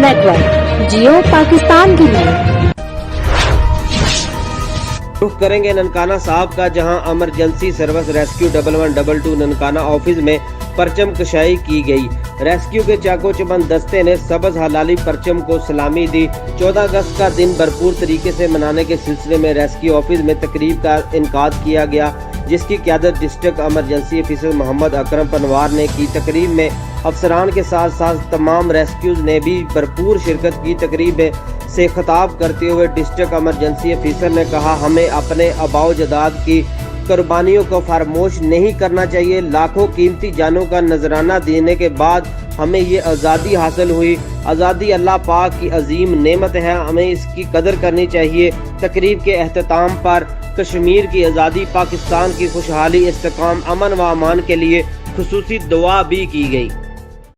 Network, जियो पाकिस्तान के लिए। रुख करेंगे ननकाना साहब का, जहां emergency service rescue 1112 Nankana office में परचम कशाई की गई। रेस्क्यू के चाको चबंद दस्ते ने सब्ज हलाली परचम को सलामी दी। 14 अगस्त का दिन भरपूर तरीके से मनाने के सिलसिले में रेस्क्यू ऑफिस में तकरीब का इनकाद किया गया, जिसकी क़यादत district emergency officer Mohammad Akram Panwar ने की। तकरीब में अफसरान के साथ साथ तमाम रेस्क्यूज ने भी भरपूर शिरकत की। तकरीब से खिताब करते हुए डिस्ट्रिक्ट इमरजेंसी ऑफिसर ने कहा, हमें अपने आबाओ जदाद की कुर्बानियों को फरामोश नहीं करना चाहिए। लाखों कीमती जानों का नजराना देने के बाद हमें ये आज़ादी हासिल हुई। आज़ादी अल्लाह पाक की अजीम नेमत है, हमें इसकी कदर करनी चाहिए। तकरीब के अख्ताम पर कश्मीर की आज़ादी, पाकिस्तान की खुशहाली, इस्तेकाम, अमन व अमान के लिए खुसूसी दुआ भी की गई।